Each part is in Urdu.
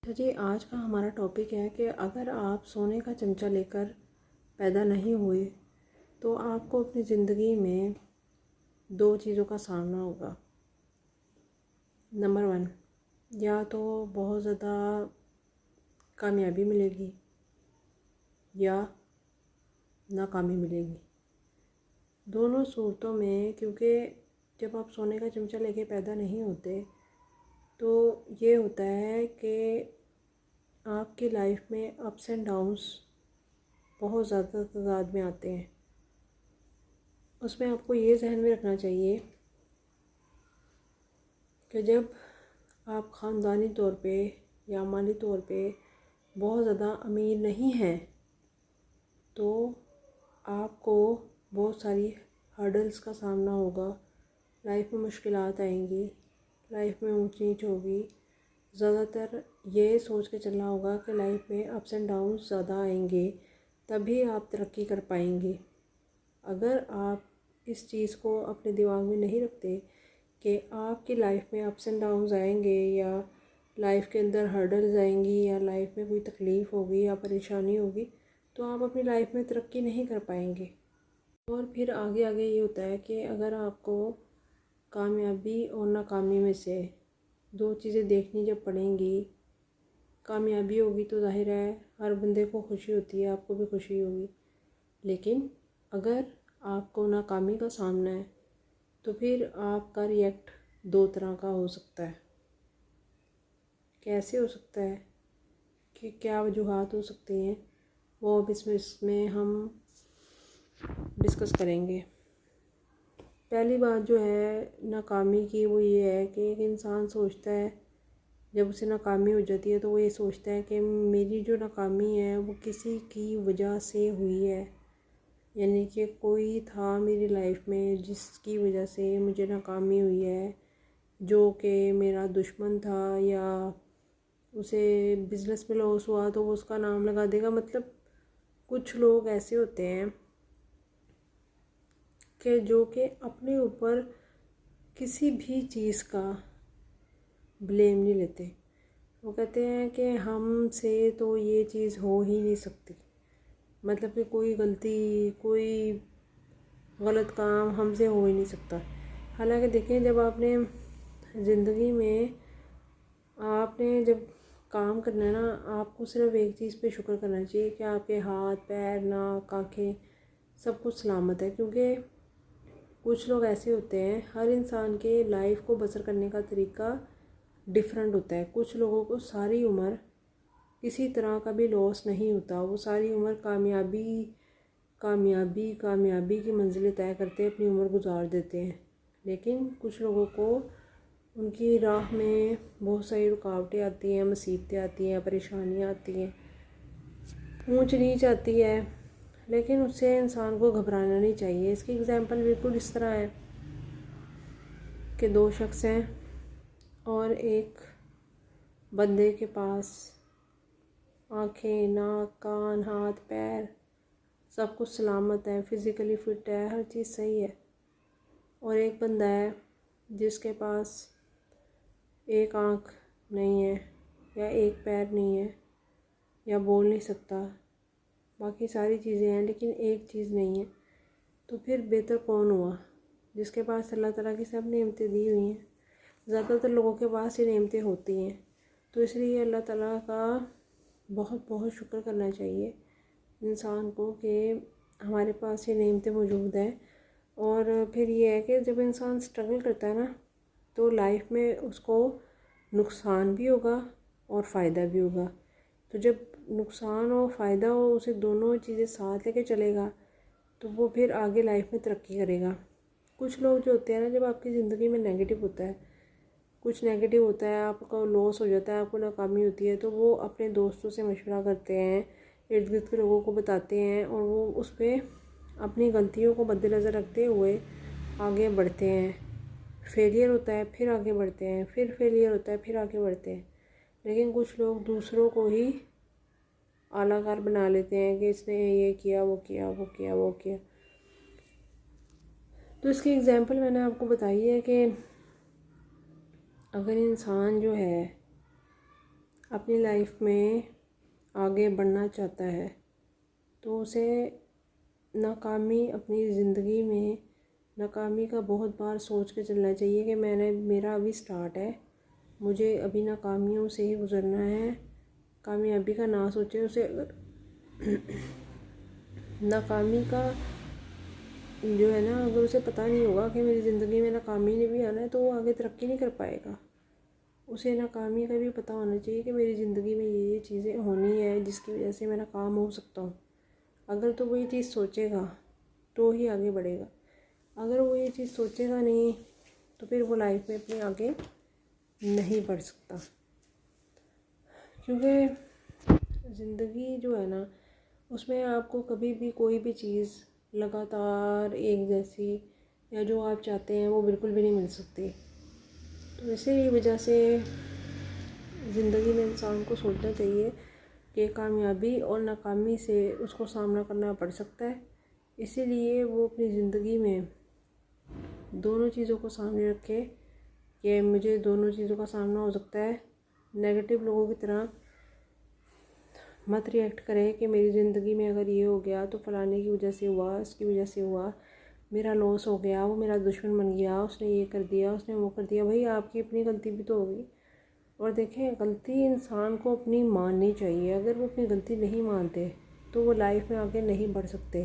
جی آج کا ہمارا ٹاپک ہے کہ اگر آپ سونے کا چمچہ لے کر پیدا نہیں ہوئے تو آپ کو اپنی زندگی میں دو چیزوں کا سامنا ہوگا۔ نمبر 1، یا تو بہت زیادہ کامیابی ملے گی یا ناکامی ملے گی۔ دونوں صورتوں میں کیونکہ جب آپ سونے کا چمچہ لے کے پیدا نہیں ہوتے تو یہ ہوتا ہے کہ آپ کی لائف میں اپس اینڈ ڈاؤنس بہت زیادہ تعداد میں آتے ہیں۔ اس میں آپ کو یہ ذہن میں رکھنا چاہیے کہ جب آپ خاندانی طور پہ یا مالی طور پہ بہت زیادہ امیر نہیں ہیں تو آپ کو بہت ساری ہرڈلز کا سامنا ہوگا، لائف میں مشکلات آئیں گی، لائف میں اونچ نیچ ہوگی۔ زیادہ تر یہ سوچ کے چلنا ہوگا کہ لائف میں اپس اینڈ ڈاؤنس زیادہ آئیں گے تبھی آپ ترقی کر پائیں گے۔ اگر آپ اس چیز کو اپنے دماغ میں نہیں رکھتے کہ آپ کی لائف میں اپس اینڈ ڈاؤنز آئیں گے یا لائف کے اندر ہرڈلز آئیں گی یا لائف میں کوئی تکلیف ہوگی یا پریشانی ہوگی تو آپ اپنی لائف میں ترقی نہیں کر پائیں گے۔ اور پھر آگے آگے یہ ہوتا ہے کہ اگر آپ کو کامیابی اور ناکامی میں سے دو چیزیں دیکھنی جب پڑیں گی، کامیابی ہوگی تو ظاہر ہے ہر بندے کو خوشی ہوتی ہے، آپ کو بھی خوشی ہوگی، لیکن اگر آپ کو ناکامی کا سامنا ہے تو پھر آپ کا ریئیکٹ دو طرح کا ہو سکتا ہے۔ کیسے ہو سکتا ہے کہ کیا وجوہات ہو سکتی ہیں وہ اب اس میں ہم ڈسکس کریں گے۔ پہلی بات جو ہے ناکامی کی وہ یہ ہے کہ ایک انسان سوچتا ہے جب اسے ناکامی ہو جاتی ہے تو وہ یہ سوچتا ہے کہ میری جو ناکامی ہے وہ کسی کی وجہ سے ہوئی ہے، یعنی کہ کوئی تھا میری لائف میں جس کی وجہ سے مجھے ناکامی ہوئی ہے، جو کہ میرا دشمن تھا، یا اسے بزنس میں لاس ہوا تو وہ اس کا نام لگا دے گا۔ مطلب کچھ لوگ ایسے ہوتے ہیں کہ جو کہ اپنے اوپر کسی بھی چیز کا بلیم نہیں لیتے۔ وہ کہتے ہیں کہ ہم سے تو یہ چیز ہو ہی نہیں سکتی، مطلب کہ کوئی غلطی، کوئی غلط کام ہم سے ہو ہی نہیں سکتا۔ حالانکہ دیکھیں جب آپ نے زندگی میں آپ نے جب کام کرنا ہے نا، آپ کو صرف ایک چیز پہ شکر کرنا چاہیے کہ آپ کے ہاتھ، پیر، ناک، آنکھیں سب کچھ سلامت ہے۔ کیونکہ کچھ لوگ ایسے ہوتے ہیں، ہر انسان کے لائف کو بسر کرنے کا طریقہ ڈیفرنٹ ہوتا ہے۔ کچھ لوگوں کو ساری عمر کسی طرح کا بھی لاس نہیں ہوتا، وہ ساری عمر کامیابی کامیابی کامیابی کی منزلیں طے کرتے اپنی عمر گزار دیتے ہیں۔ لیکن کچھ لوگوں کو ان کی راہ میں بہت ساری رکاوٹیں آتی ہیں، مصیبتیں آتی ہیں، پریشانیاں آتی ہیں، اونچ نیچ آتی ہے، لیکن اس سے انسان کو گھبرانا نہیں چاہیے۔ اس کی اگزامپل بالکل اس طرح ہے کہ دو شخص ہیں اور ایک بندے کے پاس آنکھیں، ناک، کان، ہاتھ، پیر سب کچھ سلامت ہے، فزیکلی فٹ ہے، ہر چیز صحیح ہے، اور ایک بندہ ہے جس کے پاس ایک آنکھ نہیں ہے یا ایک پیر نہیں ہے یا بول نہیں سکتا، باقی ساری چیزیں ہیں لیکن ایک چیز نہیں ہے۔ تو پھر بہتر کون ہوا؟ جس کے پاس اللہ تعالیٰ کی سب نعمتیں دی ہوئی ہیں۔ زیادہ تر لوگوں کے پاس یہ نعمتیں ہوتی ہیں، تو اس لیے اللہ تعالیٰ کا بہت بہت شکر کرنا چاہیے انسان کو کہ ہمارے پاس یہ نعمتیں موجود ہیں۔ اور پھر یہ ہے کہ جب انسان سٹرگل کرتا ہے نا تو لائف میں اس کو نقصان بھی ہوگا اور فائدہ بھی ہوگا۔ تو جب نقصان اور فائدہ ہو، اسے دونوں چیزیں ساتھ لے کے چلے گا تو وہ پھر آگے لائف میں ترقی کرے گا۔ کچھ لوگ جو ہوتے ہیں نا، جب آپ کی زندگی میں نیگیٹو ہوتا ہے، کچھ نیگیٹو ہوتا ہے، آپ کا لاس ہو جاتا ہے، آپ کو ناکامی ہوتی ہے، تو وہ اپنے دوستوں سے مشورہ کرتے ہیں، ارد گرد کے لوگوں کو بتاتے ہیں اور وہ اس پہ اپنی غلطیوں کو مد نظر رکھتے ہوئے آگے بڑھتے ہیں۔ فیلئر ہوتا ہے پھر آگے بڑھتے ہیں، پھر فیلئر ہوتا ہے پھر آگے بڑھتے ہیں۔ لیکن کچھ لوگ دوسروں کو ہی اعلیٰ کار بنا لیتے ہیں کہ اس نے یہ کیا، وہ کیا، وہ کیا، وہ کیا۔ تو اس کی اگزامپل میں نے آپ کو بتائی ہے کہ اگر انسان جو ہے اپنی لائف میں آگے بڑھنا چاہتا ہے تو اسے ناکامی اپنی زندگی میں ناکامی کا بہت بار سوچ کے چلنا چاہیے کہ میرا ابھی سٹارٹ ہے، مجھے ابھی ناکامیوں سے ہی گزرنا ہے. کامیابی کا نہ سوچے اسے. اگر ناکامی کا جو ہے نا، اگر اسے پتہ نہیں ہوگا کہ میری زندگی میں ناکامی نے بھی آنا ہے تو وہ آگے ترقی نہیں کر پائے گا. اسے ناکامی کا بھی پتہ ہونا چاہیے کہ میری زندگی میں یہ چیزیں ہونی ہیں جس کی وجہ سے میں ناکام ہو سکتا ہوں. اگر تو وہ یہ چیز سوچے گا تو ہی آگے بڑھے گا. اگر وہ یہ چیز سوچے گا نہیں تو پھر وہ لائف میں اپنے آگے نہیں بڑھ سکتا. کیونکہ زندگی جو ہے نا، اس میں آپ کو کبھی بھی کوئی بھی چیز لگاتار ایک جیسی یا جو آپ چاہتے ہیں وہ بالکل بھی نہیں مل سکتی. تو اسی وجہ سے زندگی میں انسان کو سوچنا چاہیے کہ کامیابی اور ناکامی سے اس کو سامنا کرنا پڑ سکتا ہے. اسی لیے وہ اپنی زندگی میں دونوں چیزوں کو سامنے رکھے کہ مجھے دونوں چیزوں کا سامنا ہو سکتا ہے. نیگیٹو لوگوں کی طرح مت ری ایکٹ کرے کہ میری زندگی میں اگر یہ ہو گیا تو فلانے کی وجہ سے ہوا، اس کی وجہ سے ہوا، میرا لاس ہو گیا، وہ میرا دشمن بن گیا، اس نے یہ کر دیا، اس نے وہ کر دیا. بھائی آپ کی اپنی غلطی بھی تو ہوگی. اور دیکھیں، غلطی انسان کو اپنی ماننی چاہیے. اگر وہ اپنی غلطی نہیں مانتے تو وہ لائف میں آگے نہیں بڑھ سکتے.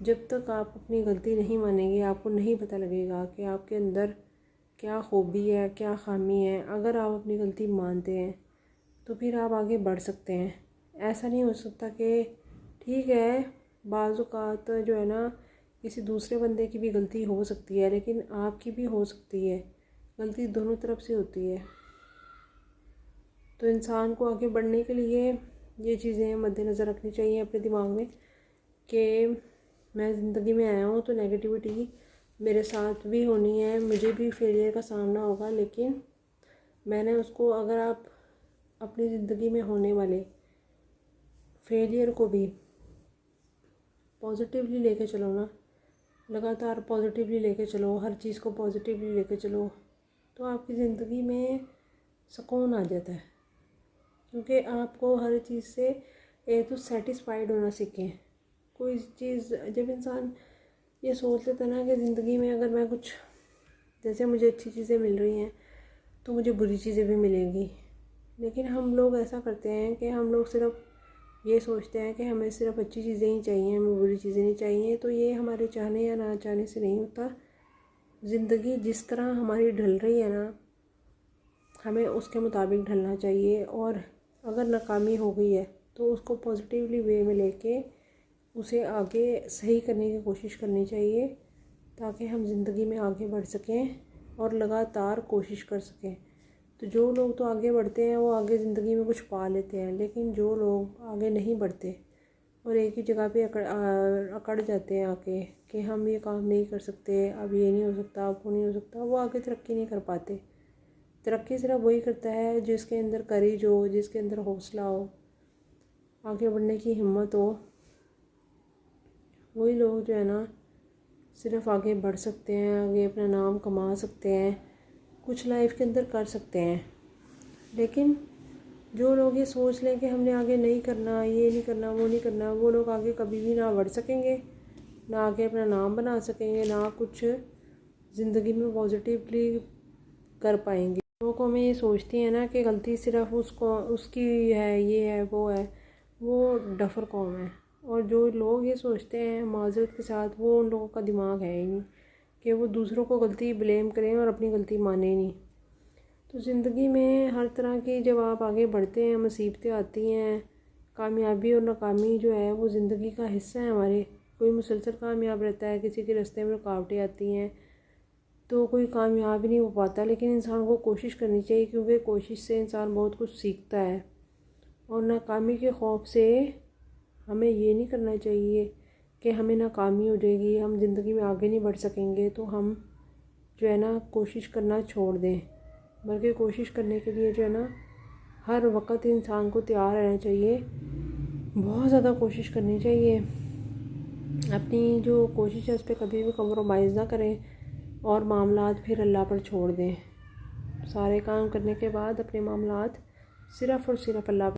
جب تک آپ اپنی غلطی نہیں مانیں گے آپ کو نہیں پتہ لگے گا کہ آپ کے اندر کیا خوبی ہے، کیا خامی ہے. اگر آپ اپنی غلطی مانتے ہیں تو پھر آپ آگے بڑھ سکتے ہیں. ایسا نہیں ہو سکتا کہ ٹھیک ہے بعض اوقات جو ہے نا کسی دوسرے بندے کی بھی غلطی ہو سکتی ہے لیکن آپ کی بھی ہو سکتی ہے. غلطی دونوں طرف سے ہوتی ہے. تو انسان کو آگے بڑھنے کے لیے یہ چیزیں مد نظر رکھنی چاہیے اپنے دماغ میں کہ میں زندگی میں آیا ہوں تو نیگیٹیوٹی میرے ساتھ بھی ہونی ہے، مجھے بھی فیلئر کا سامنا ہوگا، لیکن میں نے اس کو، اگر آپ اپنی زندگی میں ہونے والے فیلئر کو بھی پازیٹیولی لے کے چلو نا، لگاتار پازیٹیولی لے کے چلو، ہر چیز کو پازیٹیولی لے کے چلو، تو آپ کی زندگی میں سکون آ جاتا ہے. کیونکہ آپ کو ہر چیز سے ایک تو سیٹسفائیڈ ہونا سیکھیں. کوئی چیز جب انسان یہ سوچ لیتا نا کہ زندگی میں اگر میں کچھ، جیسے مجھے اچھی چیزیں مل رہی ہیں تو مجھے بری چیزیں بھی ملیں گی. لیکن ہم لوگ ایسا کرتے ہیں کہ ہم لوگ صرف یہ سوچتے ہیں کہ ہمیں صرف اچھی چیزیں ہی چاہیے، ہمیں بری چیزیں نہیں چاہیے. تو یہ ہمارے چاہنے یا نہ چاہنے سے نہیں ہوتا. زندگی جس طرح ہماری ڈھل رہی ہے نا، ہمیں اس کے مطابق ڈھلنا چاہیے. اور اگر ناکامی ہو گئی ہے تو اس کو پازیٹیولی وے میں لے کے اسے آگے صحیح کرنے کی کوشش کرنی چاہیے تاکہ ہم زندگی میں آگے بڑھ سکیں اور لگاتار کوشش کر سکیں. تو جو لوگ تو آگے بڑھتے ہیں وہ آگے زندگی میں کچھ پا لیتے ہیں، لیکن جو لوگ آگے نہیں بڑھتے اور ایک ہی جگہ پہ اکڑ جاتے ہیں آ کے کہ ہم یہ کام نہیں کر سکتے، اب یہ نہیں ہو سکتا، اب وہ نہیں ہو سکتا، وہ آگے ترقی نہیں کر پاتے. ترقی صرف وہی کرتا ہے جس کے اندر کریج ہو، جس کے اندر حوصلہ ہو، آگے بڑھنے کی ہمت ہو. وہی لوگ جو ہے نا صرف آگے بڑھ سکتے ہیں، آگے اپنا نام کما سکتے ہیں، کچھ لائف کے اندر کر سکتے ہیں. لیکن جو لوگ یہ سوچ لیں کہ ہم نے آگے نہیں کرنا، یہ نہیں کرنا، وہ نہیں کرنا، وہ لوگ آگے کبھی بھی نہ بڑھ سکیں گے، نہ آگے اپنا نام بنا سکیں گے، نہ کچھ زندگی میں پازیٹیولی کر پائیں گے. لوگوں میں یہ سوچتی ہیں نا کہ غلطی صرف اس کی ہے، یہ ہے، وہ ہے، وہ ڈفر قوم ہے. اور جو لوگ یہ سوچتے ہیں معذرت کے ساتھ، وہ ان لوگوں کا دماغ ہے ہی نہیں کہ وہ دوسروں کو غلطی بلیم کریں اور اپنی غلطی مانیں نہیں. تو زندگی میں ہر طرح کی جب آپ آگے بڑھتے ہیں مصیبتیں آتی ہیں، کامیابی اور ناکامی جو ہے وہ زندگی کا حصہ ہے ہمارے. کوئی مسلسل کامیاب رہتا ہے، کسی کے راستے میں رکاوٹیں آتی ہیں تو کوئی کامیاب نہیں ہو پاتا. لیکن انسان کو کوشش کرنی چاہیے کیونکہ کوشش سے انسان بہت کچھ سیکھتا ہے. اور ناکامی کے خوف سے ہمیں یہ نہیں کرنا چاہیے کہ ہمیں ناکامی ہو جائے گی، ہم زندگی میں آگے نہیں بڑھ سکیں گے تو ہم جو ہے نا کوشش کرنا چھوڑ دیں. بلکہ کوشش کرنے کے لیے جو ہے نا ہر وقت انسان کو تیار رہنا چاہیے، بہت زیادہ کوشش کرنی چاہیے. اپنی جو کوشش ہے اس پہ کبھی بھی کمپرومائز نہ کریں اور معاملات پھر اللہ پر چھوڑ دیں. سارے کام کرنے کے بعد اپنے معاملات صرف اور صرف اللہ